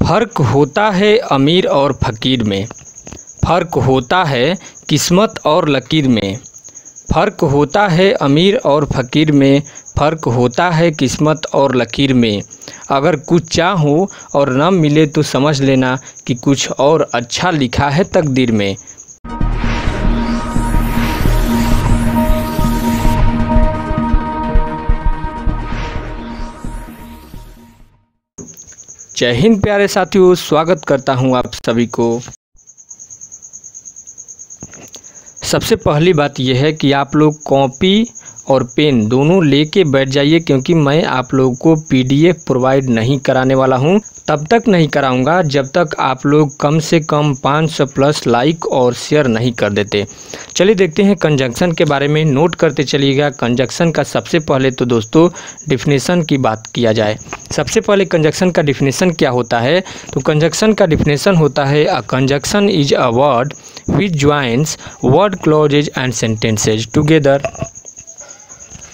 फ़र्क होता है अमीर और फ़कीर में, फ़र्क होता है किस्मत और लकीर में। फ़र्क होता है अमीर और फ़कीर में, फ़र्क होता है किस्मत और लकीर में। अगर कुछ चाहो और न मिले तो समझ लेना कि कुछ और अच्छा लिखा है तकदीर में। जय हिंद प्यारे साथियों, स्वागत करता हूं आप सभी को। सबसे पहली बात यह है कि आप लोग कॉपी और पेन दोनों लेके बैठ जाइए, क्योंकि मैं आप लोगों को पीडीएफ प्रोवाइड नहीं कराने वाला हूं। तब तक नहीं कराऊंगा जब तक आप लोग कम से कम 500 प्लस लाइक और शेयर नहीं कर देते। चलिए देखते हैं कंजंक्शन के बारे में, नोट करते चलिएगा। कंजंक्शन का सबसे पहले तो दोस्तों डिफिनेशन की बात किया जाए। सबसे पहले कंजंक्शन का डिफिनेशन क्या होता है, तो कंजंक्शन का डिफिनेशन होता है अ conjunction is a word which joins word clauses and sentences together।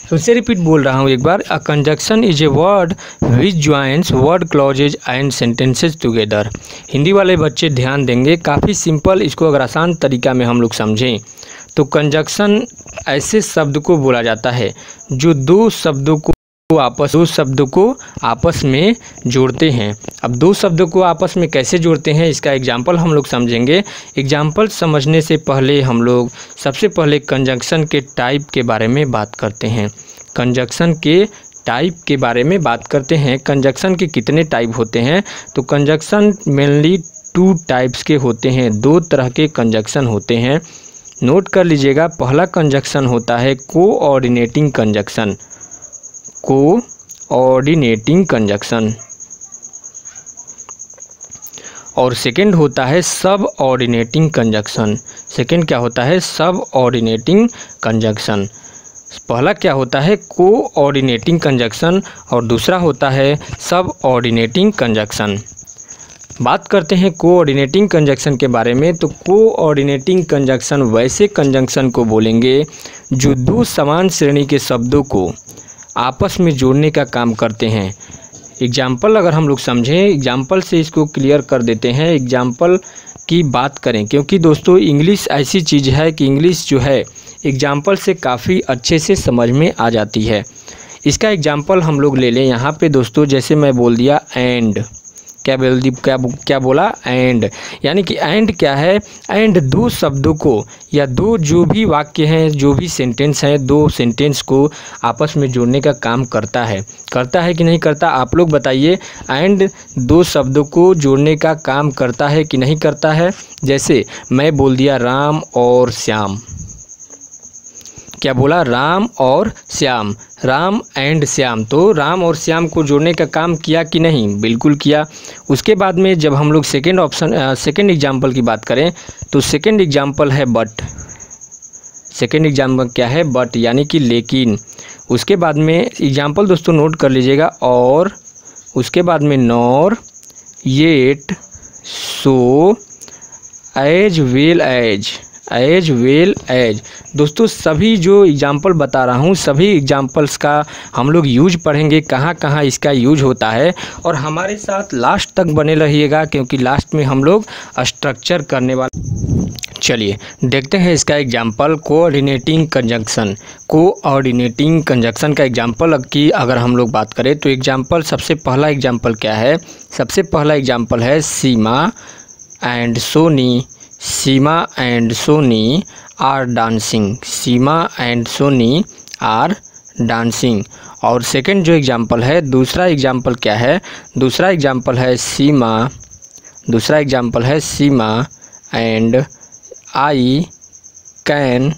तो इसे रिपीट बोल रहा हूँ एक बार, a conjunction is a word which joins words clauses and sentences together. Hindi वाले बच्चे ध्यान देंगे, काफ़ी सिंपल, इसको अगर आसान तरीका में हम लोग समझें तो कंजंक्शन ऐसे शब्द को बोला जाता है जो दो शब्दों को आपस में जोड़ते हैं। अब दो शब्दों को आपस में कैसे जोड़ते हैं, इसका एग्जाम्पल हम लोग समझेंगे। एग्जाम्पल समझने से पहले हम लोग सबसे पहले कंजंक्शन के टाइप के बारे में बात करते हैं। कंजंक्शन के टाइप के बारे में बात करते हैं। कंजंक्शन के कितने टाइप होते हैं, तो कंजंक्शन मेनली 2 टाइप्स के होते हैं। 2 तरह के कंजंक्शन होते हैं, नोट कर लीजिएगा। पहला कंजंक्शन होता है कोऑर्डिनेटिंग कंजंक्शन, कोऑर्डिनेटिंग कंजंक्शन, और सेकंड होता है सब ऑर्डिनेटिंग कंजंक्शन। सेकंड क्या होता है, सब ऑर्डिनेटिंग कंजंक्शन। पहला क्या होता है, कोऑर्डिनेटिंग कंजंक्शन, और दूसरा होता है सब ऑर्डिनेटिंग कंजंक्शन। बात करते हैं कोऑर्डिनेटिंग कंजंक्शन के बारे में। तो कोऑर्डिनेटिंग कंजंक्शन वैसे कंजंक्शन को बोलेंगे जो 2 समान श्रेणी के शब्दों को आपस में जोड़ने का काम करते हैं। एग्जाम्पल अगर हम लोग समझें, एग्जाम्पल से इसको क्लियर कर देते हैं। एग्जाम्पल की बात करें, क्योंकि दोस्तों इंग्लिश ऐसी चीज़ है कि इंग्लिश जो है एग्जाम्पल से काफ़ी अच्छे से समझ में आ जाती है। इसका एग्जाम्पल हम लोग ले लें यहाँ पे दोस्तों, जैसे मैं बोल दिया एंड, क्या बोला, एंड, यानी कि एंड क्या है, एंड 2 शब्दों को या 2 जो भी वाक्य हैं, जो भी सेंटेंस हैं, 2 सेंटेंस को आपस में जोड़ने का काम करता है कि नहीं करता, आप लोग बताइए। एंड 2 शब्दों को जोड़ने का काम करता है कि नहीं करता है। जैसे मैं बोल दिया राम और श्याम, क्या बोला, राम और श्याम, राम एंड श्याम। तो राम और श्याम को जोड़ने का काम किया कि नहीं, बिल्कुल किया। उसके बाद में जब हम लोग सेकंड एग्जाम्पल की बात करें, तो सेकंड एग्जाम्पल है बट। सेकंड एग्जाम्पल क्या है, बट, यानी कि लेकिन। उसके बाद में एग्जाम्पल दोस्तों नोट कर लीजिएगा, और उसके बाद में नॉर, येट, सो, एज वेल एज। दोस्तों सभी जो एग्जाम्पल बता रहा हूँ, सभी एग्जाम्पल्स का हम लोग यूज पढ़ेंगे, कहाँ कहाँ इसका यूज होता है, और हमारे साथ लास्ट तक बने रहिएगा, क्योंकि लास्ट में हम लोग स्ट्रक्चर करने वाले। चलिए देखते हैं इसका example, coordinating conjunction. Coordinating conjunction का एग्जाम्पल की अगर हम लोग बात करें, तो एग्जाम्पल, सबसे पहला एग्जाम्पल क्या है, सबसे पहला एग्जाम्पल है Seema and Soni. Seema and Soni are dancing, Seema and Soni are dancing. और सेकंड जो एग्जाम्पल है, दूसरा एग्जाम्पल क्या है, दूसरा एग्जाम्पल है Seema and I can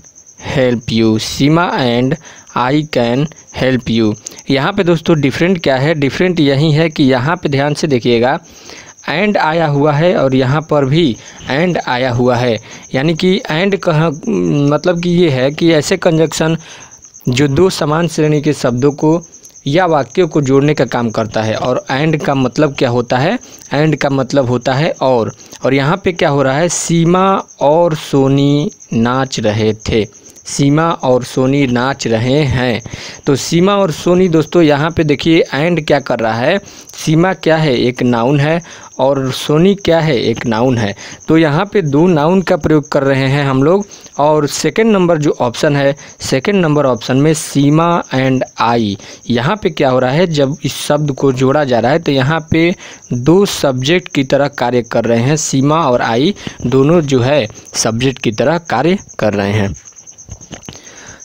help you. Seema and I can help you. यहाँ पे दोस्तों डिफरेंट क्या है, डिफरेंट यही है कि यहाँ पे ध्यान से देखिएगा, एंड आया हुआ है और यहाँ पर भी एंड आया हुआ है, यानी कि एंड कहाँ, मतलब कि ये है कि ऐसे कंजंक्शन जो 2 समान श्रेणी के शब्दों को या वाक्यों को जोड़ने का काम करता है। और एंड का मतलब क्या होता है, एंड का मतलब होता है और यहाँ पे क्या हो रहा है, सीमा और सोनी नाच रहे थे। सीमा और सोनी नाच रहे हैं। तो सीमा और सोनी दोस्तों यहाँ पे देखिए एंड क्या कर रहा है, सीमा क्या है, एक नाउन है, और सोनी क्या है, एक नाउन है। तो यहाँ पे दो नाउन का प्रयोग कर रहे हैं हम लोग। और सेकंड नंबर जो ऑप्शन है, सेकंड नंबर ऑप्शन में सीमा एंड आई, यहाँ पे क्या हो रहा है, जब इस शब्द को जोड़ा जा रहा है तो यहाँ पे दो सब्जेक्ट की तरह कार्य कर रहे हैं। सीमा और आई दोनों जो है सब्जेक्ट की तरह कार्य कर रहे हैं।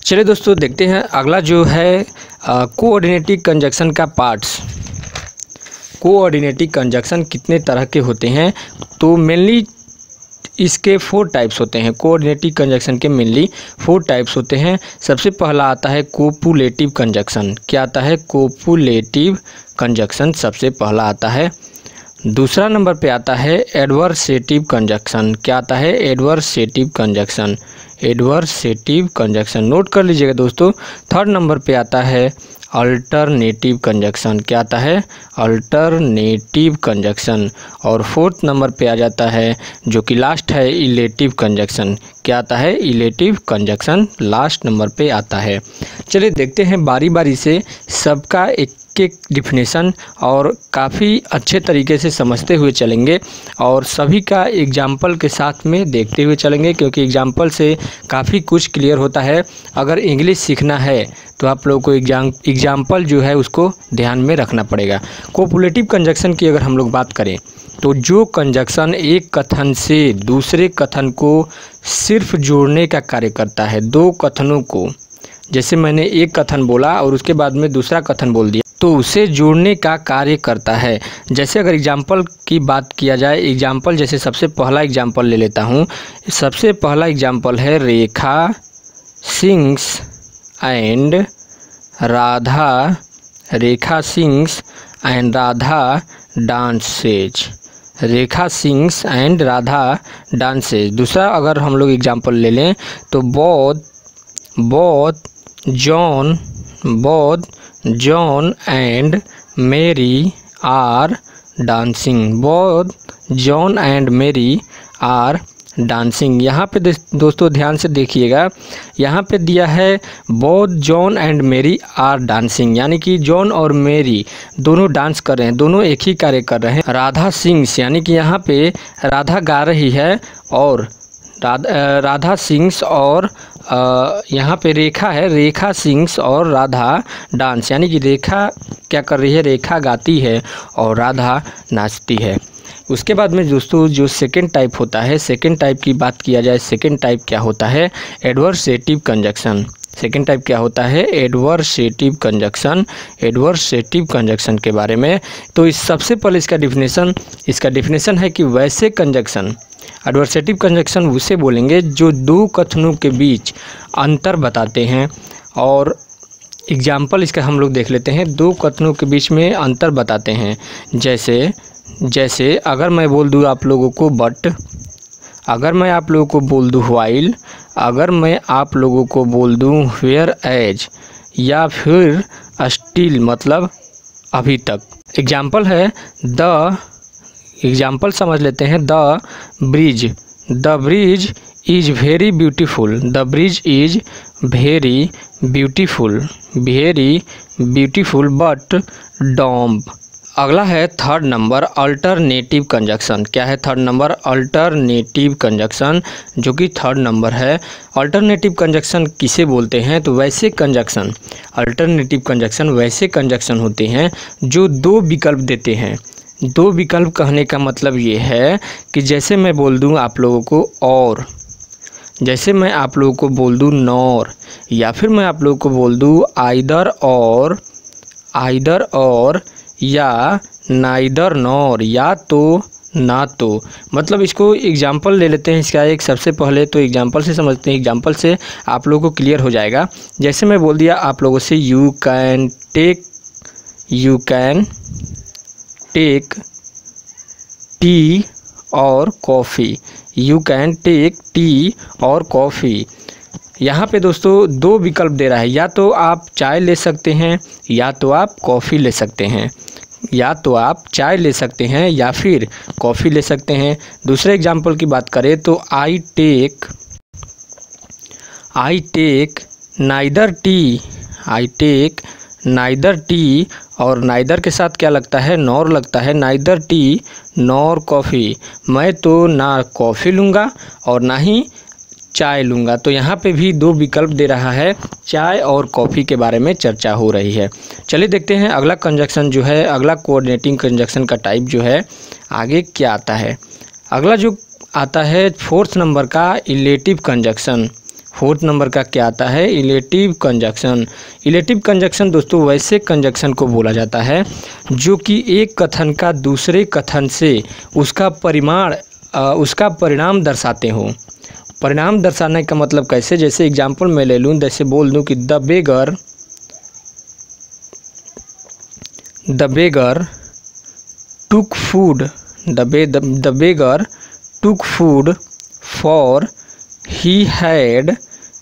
चलिए दोस्तों देखते हैं अगला जो है कोऑर्डिनेटिव कंजक्शन का पार्ट्स। कोऑर्डिनेटिव कंजक्शन कितने तरह के होते हैं, तो मेनली इसके 4 टाइप्स होते हैं। कोऑर्डिनेटिव कंजक्शन के मेनली 4 टाइप्स होते हैं। सबसे पहला आता है कोपुलेटिव कंजक्शन। क्या आता है, कोपुलेटिव कंजक्शन सबसे पहला आता है। दूसरा नंबर पे आता है एडवर्सेटिव कंजक्शन। क्या आता है, adversative conjunction, adversative conjunction note कर लीजिएगा दोस्तों। थर्ड नंबर पे आता है अल्टरनेटिव कंजक्शन। क्या आता है, अल्टरनेटिव कंजक्शन। और फोर्थ नंबर पे आ जाता है जो कि लास्ट है इलेटिव कंजक्शन। क्या आता है, इलेटिव कंजक्शन लास्ट नंबर पे आता है। चलिए देखते हैं बारी बारी से सबका एक एक डिफिनेशन और काफ़ी अच्छे तरीके से समझते हुए चलेंगे और सभी का एग्जाम्पल के साथ में देखते हुए चलेंगे, क्योंकि एग्जाम्पल से काफ़ी कुछ क्लियर होता है। अगर इंग्लिश सीखना है तो आप लोगों को एग्जाम्पल जो है उसको ध्यान में रखना पड़ेगा। कोपुलेटिव कंजक्शन की अगर हम लोग बात करें तो जो कंजक्शन एक कथन से दूसरे कथन को सिर्फ जोड़ने का कार्य करता है, दो कथनों को, जैसे मैंने एक कथन बोला और उसके बाद में दूसरा कथन बोल दिया तो उसे जोड़ने का कार्य करता है। जैसे अगर एग्जाम्पल की बात किया जाए, एग्जाम्पल जैसे सबसे पहला एग्जाम्पल ले लेता हूँ। सबसे पहला एग्जाम्पल है Rekha sings and Radha, Rekha sings and Radha dances, Rekha sings and Radha dances. दूसरा अगर हम लोग एग्जाम्पल ले लें तो both John and Mary are dancing, both John and Mary are dancing। यहाँ पे दोस्तों ध्यान से देखिएगा, यहाँ पे दिया है both John and Mary are dancing, यानी कि जॉन और मेरी दोनों डांस कर रहे हैं, दोनों एक ही कार्य कर रहे हैं। राधा सिंग्स यानी कि यहाँ पे राधा गा रही है और राधा सिंग्स, और यहाँ पे रेखा है, रेखा सिंग्स और राधा डांस, यानी कि रेखा क्या कर रही है, रेखा गाती है और राधा नाचती है। उसके बाद में दोस्तों जो सेकंड टाइप होता है, सेकंड टाइप की बात किया जाए, सेकंड टाइप क्या होता है, एडवर्सेटिव कंजक्शन। सेकंड टाइप क्या होता है, एडवर्सेटिव कंजक्शन। एडवर्सेटिव कंजक्शन के बारे में तो इस सबसे पहले इसका डिफिनेशन है कि वैसे कंजक्शन, एडवर्सेटिव कंजक्शन उसे बोलेंगे जो दो कथनों के बीच अंतर बताते हैं। और एग्जाम्पल इसका हम लोग देख लेते हैं, दो कथनों के बीच में अंतर बताते हैं। जैसे अगर मैं बोल दूँ आप लोगों को बट, अगर मैं आप लोगों को बोल दूँ व्हाइल, अगर मैं आप लोगों को बोल दूँ वेयर एज, या फिर स्टिल मतलब अभी तक। एग्जाम्पल है एग्जाम्पल समझ लेते हैं, the bridge is very beautiful, the bridge is very beautiful but dumb. अगला है थर्ड नंबर अल्टरनेटिव कंजक्शन। क्या है थर्ड नंबर, अल्टरनेटिव कंजक्शन, जो कि थर्ड नंबर है। अल्टरनेटिव कंजक्शन किसे बोलते हैं, तो वैसे कंजक्शन, अल्टरनेटिव कंजक्शन वैसे कंजक्शन होते हैं जो दो विकल्प देते हैं। दो विकल्प कहने का मतलब ये है कि जैसे मैं बोल दूं आप लोगों को और, जैसे मैं आप लोगों को बोल दूं नॉर, या फिर मैं आप लोगों को बोल दूं आइदर और या नाइदर नॉर, या तो ना तो। मतलब इसको एग्जाम्पल ले लेते हैं इसका एक। सबसे पहले तो एग्जाम्पल से समझते हैं, एग्जाम्पल से आप लोगों को क्लियर हो जाएगा। जैसे मैं बोल दिया आप लोगों से यू कैन टेक टी और coffee, you can take tea और कॉफ़ी। यहाँ पे दोस्तों दो विकल्प दे रहा है, या तो आप चाय ले सकते हैं या तो आप कॉफ़ी ले सकते हैं, या तो आप चाय ले सकते हैं या फिर कॉफ़ी ले सकते हैं। दूसरे एग्जाम्पल की बात करें तो I take neither tea, I take neither tea, और नाइदर के साथ क्या लगता है, नॉर लगता है, नाइदर टी नॉर कॉफ़ी, मैं तो ना कॉफ़ी लूँगा और ना ही चाय लूँगा। तो यहाँ पे भी दो विकल्प दे रहा है, चाय और कॉफ़ी के बारे में चर्चा हो रही है। चलिए देखते हैं अगला कंजक्शन जो है, अगला कोऑर्डिनेटिंग कंजक्शन का टाइप जो है आगे क्या आता है। अगला जो आता है 4th नंबर का इलेटिव कंजक्शन। 4th नंबर का क्या आता है, इलेटिव कंजक्शन। इलेटिव कंजक्शन दोस्तों वैसे कंजक्शन को बोला जाता है जो कि एक कथन का दूसरे कथन से उसका परिणाम दर्शाते हों। परिणाम दर्शाने का मतलब कैसे, जैसे एग्जाम्पल मैं ले लूँ, जैसे बोल दूँ कि the beggar took food, the beggar took food for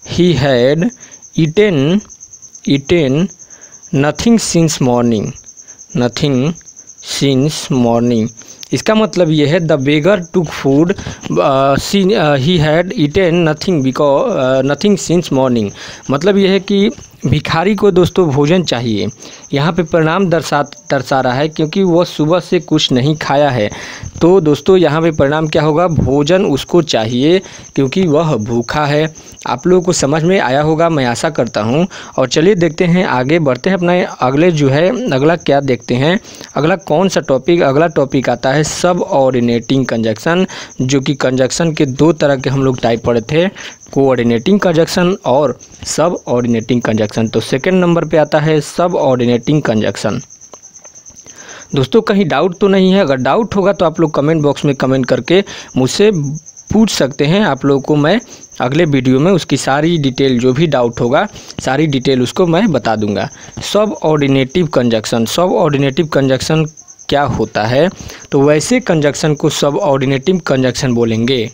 he had eaten nothing since morning, nothing since morning। इसका मतलब ये है the beggar took food, he had eaten nothing since morning. मतलब ये है कि भिखारी को दोस्तों भोजन चाहिए। यहाँ पे परिणाम दर्शा रहा है क्योंकि वह सुबह से कुछ नहीं खाया है। तो दोस्तों यहाँ पे परिणाम क्या होगा, भोजन उसको चाहिए क्योंकि वह भूखा है। आप लोगों को समझ में आया होगा, मैं आशा करता हूँ। और चलिए देखते हैं, आगे बढ़ते हैं अपना अगले जो है, अगला क्या देखते हैं, अगला कौन सा टॉपिक। अगला टॉपिक आता है सब ऑर्डिनेटिंग कंजक्शन, जो कि कंजक्शन के दो तरह के हम लोग टाइप पढ़े थे, कोऑर्डिनेटिंग कंजक्शन और सब ऑर्डिनेटिंग कंजक्शन। तो 2nd नंबर पे आता है सब ऑर्डिनेटिंग कंजक्शन। दोस्तों कहीं डाउट तो नहीं है? अगर डाउट होगा तो आप लोग कमेंट बॉक्स में कमेंट करके मुझसे पूछ सकते हैं। आप लोगों को मैं अगले वीडियो में उसकी सारी डिटेल, जो भी डाउट होगा सारी डिटेल उसको मैं बता दूंगा। सब ऑर्डिनेटिव कंजक्शन, सब ऑर्डिनेटिव कंजक्शन क्या होता है, तो वैसे कंजक्शन को सब ऑर्डिनेटिव कंजक्शन बोलेंगे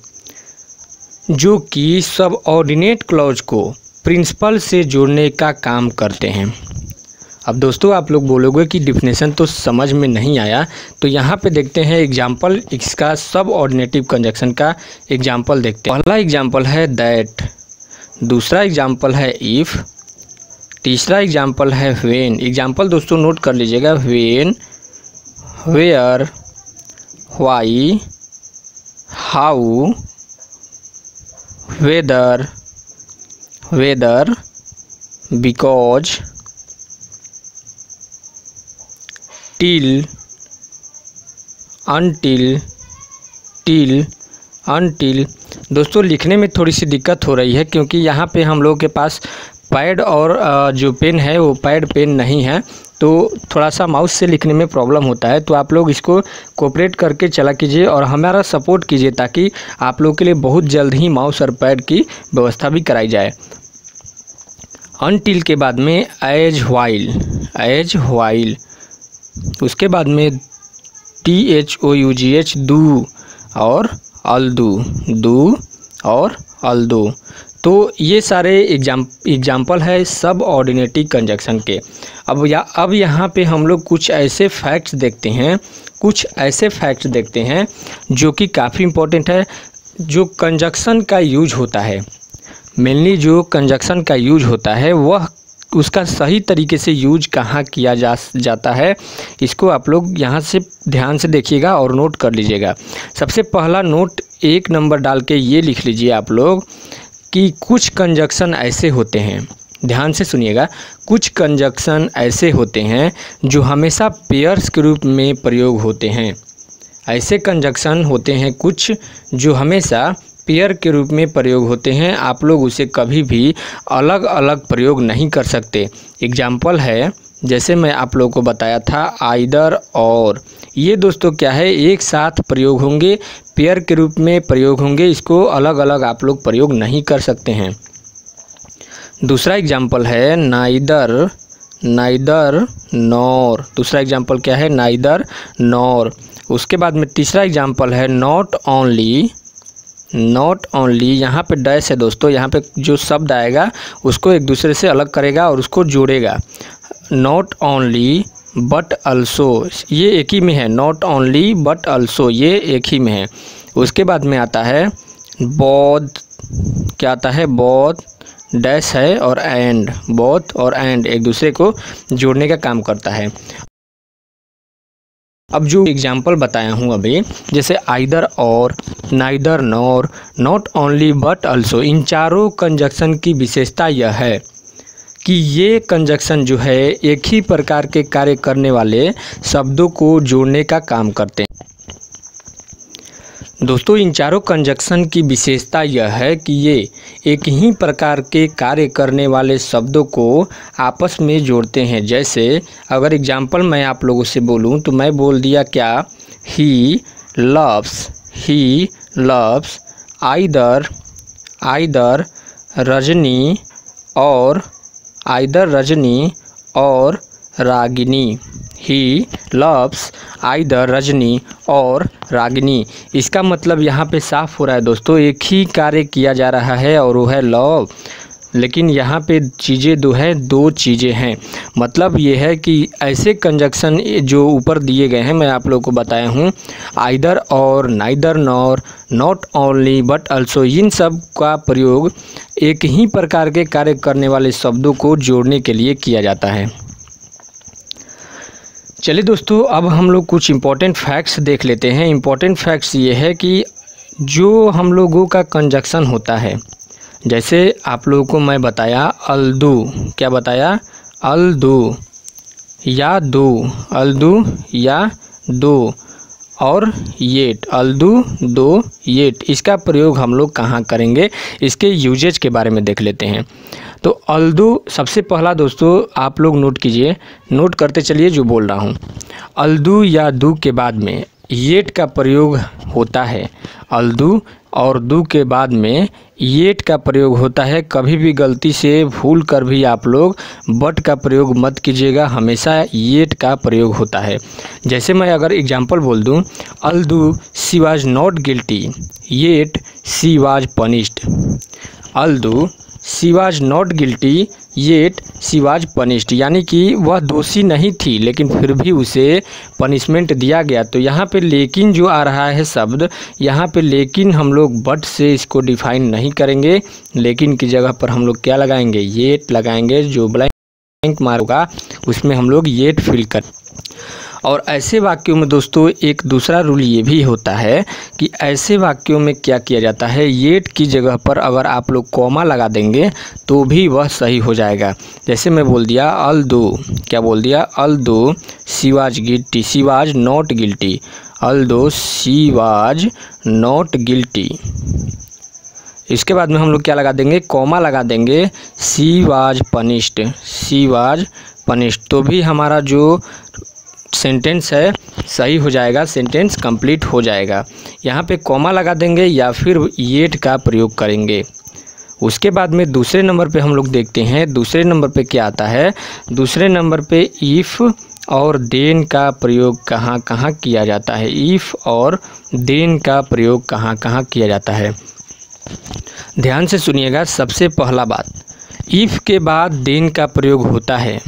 जो कि सब ऑर्डिनेट क्लॉज को प्रिंसिपल से जोड़ने का काम करते हैं। अब दोस्तों आप लोग बोलोगे कि डिफिनेशन तो समझ में नहीं आया, तो यहाँ पे देखते हैं एग्जाम्पल, इसका सब ऑर्डिनेटिव कंजक्शन का एग्जाम्पल देखते हैं। पहला एग्जाम्पल है दैट, दूसरा एग्जाम्पल है इफ़, तीसरा एग्जाम्पल है व्हेन। एग्जाम्पल दोस्तों नोट कर लीजिएगा, when, where, why, how, whether, because, till, until. दोस्तों लिखने में थोड़ी सी दिक्कत हो रही है क्योंकि यहाँ पे हम लोगों के पास पैड और जो पेन है वो पैड पेन नहीं है, तो थोड़ा सा माउस से लिखने में प्रॉब्लम होता है। तो आप लोग इसको कोऑपरेट करके चला कीजिए और हमारा सपोर्ट कीजिए ताकि आप लोग के लिए बहुत जल्द ही माउस और पैड की व्यवस्था भी कराई जाए। अनटिल के बाद में एज वाइल, उसके बाद में THOUGH डू और अल्दू। तो ये सारे एग्जाम्पल है सब ऑर्डिनेटिव कंजक्शन के। अब यहाँ पे हम लोग कुछ ऐसे फैक्ट्स देखते हैं जो कि काफ़ी इम्पोर्टेंट है। जो कंजक्शन का यूज होता है, मेनली जो कंजक्शन का यूज होता है वह उसका सही तरीके से यूज कहाँ किया जाता है, इसको आप लोग यहाँ से ध्यान से देखिएगा और नोट कर लीजिएगा। सबसे पहला नोट 1 नंबर डाल के ये लिख लीजिए आप लोग कि कुछ कंजक्शन ऐसे होते हैं, ध्यान से सुनिएगा, कुछ कंजक्शन ऐसे होते हैं जो हमेशा पेयर्स के रूप में प्रयोग होते हैं। ऐसे कंजक्शन होते हैं कुछ जो हमेशा पेयर के रूप में प्रयोग होते हैं। आप लोग उसे कभी भी अलग अलग प्रयोग नहीं कर सकते। एग्जाम्पल है, जैसे मैं आप लोगों को बताया था आइदर और, ये दोस्तों क्या है, एक साथ प्रयोग होंगे, पेयर के रूप में प्रयोग होंगे, इसको अलग अलग आप लोग प्रयोग नहीं कर सकते हैं। दूसरा एग्जाम्पल है नाइदर नॉर, दूसरा एग्जाम्पल क्या है, नाइदर नॉर। उसके बाद में तीसरा एग्जाम्पल है नॉट ओनली, यहाँ पे डैश है दोस्तों, यहाँ पे जो शब्द आएगा उसको एक दूसरे से अलग करेगा और उसको जोड़ेगा। नॉट ओनली बट अल्सो, ये एक ही में है, नॉट ओनली बट अल्सो, ये एक ही में है। उसके बाद में आता है बोथ, क्या आता है, बोथ डैश है और एंड, बोथ और एंड एक दूसरे को जोड़ने का काम करता है। अब जो एग्जाम्पल बताया हूँ अभी, जैसे either or, neither nor, not only but also, इन चारों कंजक्शन की विशेषता यह है कि ये कंजक्शन जो है एक ही प्रकार के कार्य करने वाले शब्दों को जोड़ने का काम करते हैं। दोस्तों, इन चारों कंजक्शन की विशेषता यह है कि ये एक ही प्रकार के कार्य करने वाले शब्दों को आपस में जोड़ते हैं। जैसे अगर एग्जाम्पल मैं आप लोगों से बोलूं तो मैं बोल दिया क्या, ही लव्स आइदर रजनी और Ragini. He loves either Rajni और रागिनी। इसका मतलब यहाँ पे साफ हो रहा है दोस्तों, एक ही कार्य किया जा रहा है और वो है लव, लेकिन यहाँ पे चीज़ें दो चीज़ें हैं। मतलब ये है कि ऐसे कंजक्शन जो ऊपर दिए गए हैं मैं आप लोगों को बताया हूँ, either or, neither nor, not only but also, इन सब का प्रयोग एक ही प्रकार के कार्य करने वाले शब्दों को जोड़ने के लिए किया जाता है। चलिए दोस्तों, अब हम लोग कुछ इम्पोर्टेंट फैक्ट्स देख लेते हैं। इम्पोर्टेंट फैक्ट्स ये है कि जो हम लोगों का कंजक्शन होता है, जैसे आप लोगों को मैं बताया अल्दू, क्या बताया, अल्दू या दो और येट, अल्दू दो येट, इसका प्रयोग हम लोग कहाँ करेंगे, इसके यूजेज के बारे में देख लेते हैं। तो अल्दू सबसे पहला दोस्तों आप लोग नोट कीजिए, नोट करते चलिए जो बोल रहा हूँ। अल्दू या दू के बाद में येट का प्रयोग होता है। अल्दू और दू के बाद में येट का प्रयोग होता है। कभी भी गलती से भूल कर भी आप लोग बट का प्रयोग मत कीजिएगा, हमेशा येट का प्रयोग होता है। जैसे मैं अगर एग्जांपल बोल दूं, although she was not guilty yet she was punished. Although she was not guilty yet she was punished, यानी कि वह दोषी नहीं थी लेकिन फिर भी उसे पनिशमेंट दिया गया। तो यहाँ पे लेकिन जो आ रहा है शब्द, यहाँ पे लेकिन हम लोग बट से इसको डिफाइन नहीं करेंगे, लेकिन की जगह पर हम लोग क्या लगाएंगे, येट लगाएंगे। जो ब्लैंक मार्क होगा उसमें हम लोग येट फिल कर। और ऐसे वाक्यों में दोस्तों एक दूसरा रूल ये भी होता है कि ऐसे वाक्यों में क्या किया जाता है, येट की जगह पर अगर आप लोग कॉमा लगा देंगे तो भी वह सही हो जाएगा। जैसे मैं बोल दिया अल्दू, क्या बोल दिया, although she was guilty she was not guilty, although she was not guilty. इसके बाद में हम लोग क्या लगा देंगे, कॉमा लगा देंगे, she was punished she was punished, तो भी हमारा जो सेंटेंस है सही हो जाएगा, सेंटेंस कंप्लीट हो जाएगा। यहाँ पे कॉमा लगा देंगे या फिर येट का प्रयोग करेंगे। उसके बाद में दूसरे नंबर पे हम लोग देखते हैं, दूसरे नंबर पे क्या आता है, दूसरे नंबर पे इफ़ और देन का प्रयोग कहाँ कहाँ किया जाता है। इफ़ और देन का प्रयोग कहाँ कहाँ किया जाता है, ध्यान से सुनिएगा। सबसे पहला बात, इफ़ के बाद देन का प्रयोग होता है,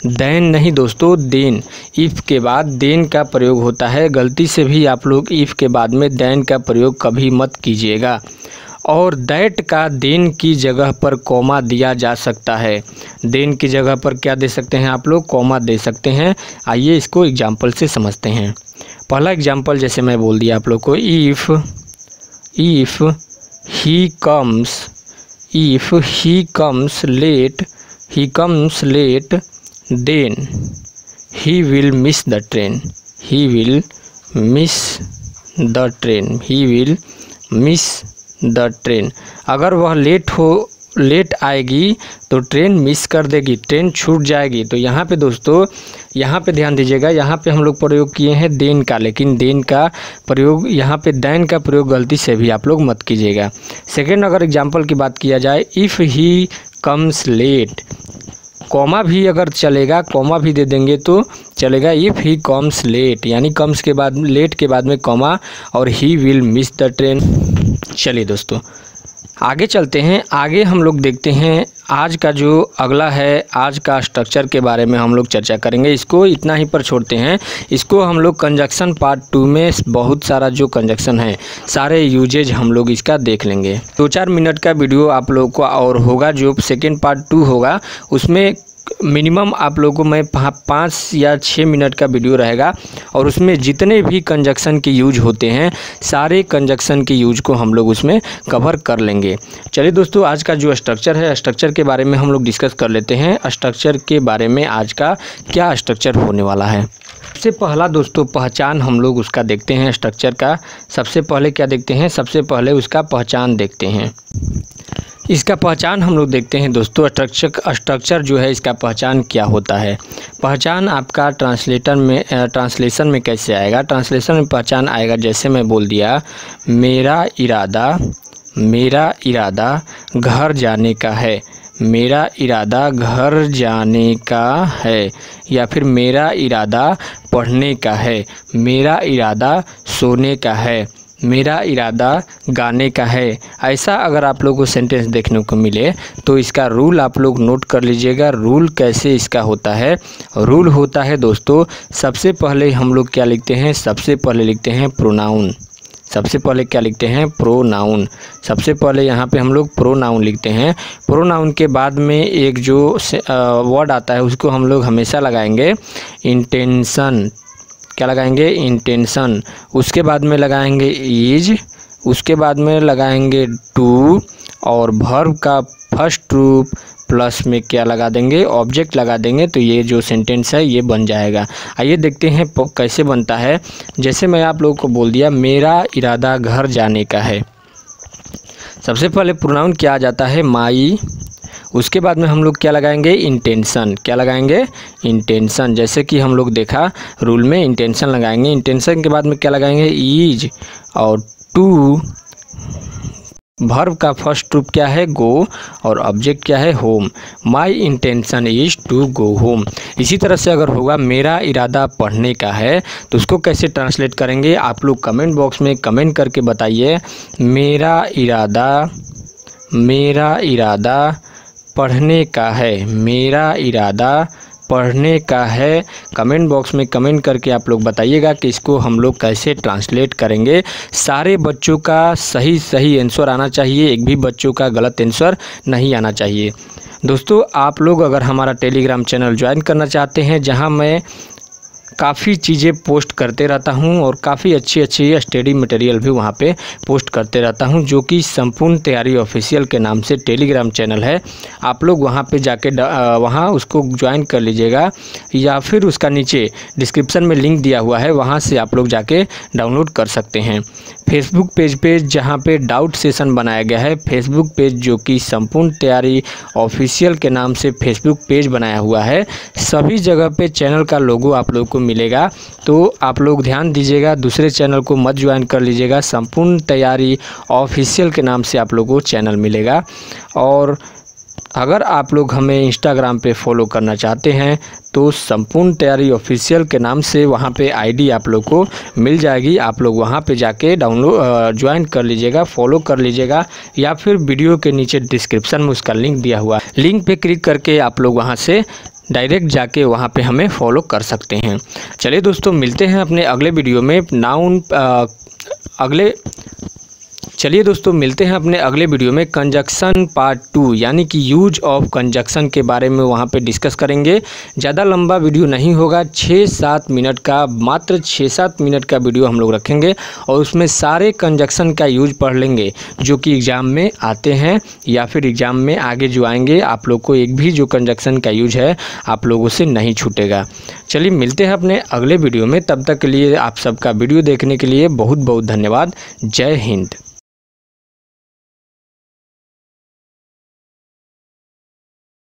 देन नहीं दोस्तों, देन। इफ़ के बाद देन का प्रयोग होता है। गलती से भी आप लोग इफ़ के बाद में देन का प्रयोग कभी मत कीजिएगा। और दैट का देन की जगह पर कॉमा दिया जा सकता है। देन की जगह पर क्या दे सकते हैं आप लोग, कॉमा दे सकते हैं। आइए इसको एग्जाम्पल से समझते हैं। पहला एग्जाम्पल जैसे मैं बोल दिया आप लोग को, if he comes late then he will miss the train he will miss the train। अगर वह लेट आएगी तो ट्रेन मिस कर देगी, ट्रेन छूट जाएगी। तो यहाँ पे दोस्तों, यहाँ पे ध्यान दीजिएगा, यहाँ पे हम लोग प्रयोग किए हैं देन का, लेकिन देन का प्रयोग यहाँ पे देन का प्रयोग गलती से भी आप लोग मत कीजिएगा। सेकेंड अगर एग्जाम्पल की बात किया जाए, if he comes late, comma भी अगर चलेगा, कॉमा भी दे देंगे तो चलेगा। इफ़ ही कम्स लेट, यानी कम्स के बाद, लेट के बाद में कॉमा, और he will miss the train. चलिए दोस्तों, आगे चलते हैं। आगे हम लोग देखते हैं आज का जो अगला है, आज का स्ट्रक्चर के बारे में हम लोग चर्चा करेंगे। इसको इतना ही पर छोड़ते हैं। इसको हम लोग कंजक्शन पार्ट 2 में बहुत सारा जो कंजक्शन है सारे यूजेज हम लोग इसका देख लेंगे। 2-4 मिनट का वीडियो आप लोगों को और होगा। जो सेकेंड पार्ट 2 होगा उसमें मिनिमम आप लोगों को मैं 5 या 6 मिनट का वीडियो रहेगा और उसमें जितने भी कंजक्शन के यूज होते हैं सारे कंजक्शन के यूज को हम लोग उसमें कवर कर लेंगे। चलिए दोस्तों, आज का जो स्ट्रक्चर है, स्ट्रक्चर के बारे में हम लोग डिस्कस कर लेते हैं। स्ट्रक्चर के बारे में आज का क्या स्ट्रक्चर होने वाला है। सबसे पहला दोस्तों पहचान हम लोग उसका देखते हैं स्ट्रक्चर का। सबसे पहले क्या देखते हैं, सबसे पहले उसका पहचान देखते हैं। इसका पहचान हम लोग देखते हैं दोस्तों। स्ट्रक्चर जो है इसका पहचान क्या होता है। पहचान आपका ट्रांसलेशन में कैसे आएगा। ट्रांसलेशन में पहचान आएगा जैसे मैं बोल दिया, मेरा इरादा घर जाने का है, मेरा इरादा घर जाने का है, या फिर मेरा इरादा पढ़ने का है, मेरा इरादा सोने का है, मेरा इरादा गाने का है। ऐसा अगर आप लोगों को सेंटेंस देखने को मिले तो इसका रूल आप लोग नोट कर लीजिएगा। रूल कैसे इसका होता है। रूल होता है दोस्तों, सबसे पहले हम लोग क्या लिखते हैं, सबसे पहले लिखते हैं प्रोनाउन। सबसे पहले क्या लिखते हैं, प्रोनाउन। सबसे पहले यहाँ पे हम लोग प्रोनाउन लिखते हैं। प्रोनाउन के बाद में एक जो वर्ड आता है उसको हम लोग हमेशा लगाएंगे इंटेंशन। क्या लगाएंगे, इंटेंशन। उसके बाद में लगाएंगे इज, उसके बाद में लगाएंगे टू, और वर्ब का फर्स्ट रूप प्लस में क्या लगा देंगे, ऑब्जेक्ट लगा देंगे। तो ये जो सेंटेंस है ये बन जाएगा। आइए देखते हैं कैसे बनता है। जैसे मैं आप लोगों को बोल दिया, मेरा इरादा घर जाने का है। सबसे पहले प्रोनाउन क्या आ जाता है, माई। उसके बाद में हम लोग क्या लगाएंगे, इंटेंशन। क्या लगाएंगे, इंटेंशन। जैसे कि हम लोग देखा रूल में इंटेंशन लगाएंगे। इंटेंशन के बाद में क्या लगाएंगे, ईज, और टू। वर्ब का फर्स्ट रूप क्या है, गो, और ऑब्जेक्ट क्या है, home. My intention is to go home. इसी तरह से अगर होगा इरादा पढ़ने का है तो उसको कैसे ट्रांसलेट करेंगे आप लोग कमेंट बॉक्स में कमेंट करके बताइए। मेरा इरादा पढ़ने का है, मेरा इरादा पढ़ने का है। कमेंट बॉक्स में कमेंट करके आप लोग बताइएगा कि इसको हम लोग कैसे ट्रांसलेट करेंगे। सारे बच्चों का सही आंसर आना चाहिए, एक भी बच्चों का गलत आंसर नहीं आना चाहिए। दोस्तों, आप लोग अगर हमारा टेलीग्राम चैनल ज्वाइन करना चाहते हैं जहां मैं काफ़ी चीज़ें पोस्ट करते रहता हूं और काफ़ी अच्छी स्टडी मटेरियल भी वहां पे पोस्ट करते रहता हूं, जो कि संपूर्ण तैयारी ऑफिशियल के नाम से टेलीग्राम चैनल है। आप लोग वहां पे जाके वहां उसको ज्वाइन कर लीजिएगा, या फिर उसका नीचे डिस्क्रिप्शन में लिंक दिया हुआ है, वहां से आप लोग जाके डाउनलोड कर सकते हैं। फेसबुक पेज पे जहाँ पे डाउट सेशन बनाया गया है, फेसबुक पेज जो कि संपूर्ण तैयारी ऑफिशियल के नाम से फेसबुक पेज बनाया हुआ है, सभी जगह पे चैनल का लोगो आप लोग को मिलेगा। तो आप लोग ध्यान दीजिएगा, दूसरे चैनल को मत ज्वाइन कर लीजिएगा। संपूर्ण तैयारी ऑफिशियल के नाम से आप लोगों को चैनल मिलेगा। और अगर आप लोग हमें इंस्टाग्राम पे फॉलो करना चाहते हैं तो संपूर्ण तैयारी ऑफिशियल के नाम से वहाँ पे आईडी आप लोग को मिल जाएगी। आप लोग वहाँ पे जाके ज्वाइन कर लीजिएगा, फॉलो कर लीजिएगा, या फिर वीडियो के नीचे डिस्क्रिप्शन में उसका लिंक दिया हुआ है, लिंक पे क्लिक करके आप लोग वहाँ से डायरेक्ट जाके वहाँ पे हमें फॉलो कर सकते हैं। चलिए दोस्तों, मिलते हैं अपने अगले वीडियो में। चलिए दोस्तों, मिलते हैं अपने अगले वीडियो में। कंजक्शन पार्ट 2 यानी कि यूज ऑफ कंजक्शन के बारे में वहाँ पे डिस्कस करेंगे। ज़्यादा लंबा वीडियो नहीं होगा, 6-7 मिनट का, मात्र 6-7 मिनट का वीडियो हम लोग रखेंगे और उसमें सारे कंजक्शन का यूज पढ़ लेंगे जो कि एग्ज़ाम में आते हैं या फिर एग्ज़ाम में आगे जो आएंगे। आप लोग को एक भी जो कंजक्शन का यूज है आप लोगों से नहीं छूटेगा। चलिए मिलते हैं अपने अगले वीडियो में। तब तक के लिए आप सबका वीडियो देखने के लिए बहुत बहुत धन्यवाद। जय हिंद।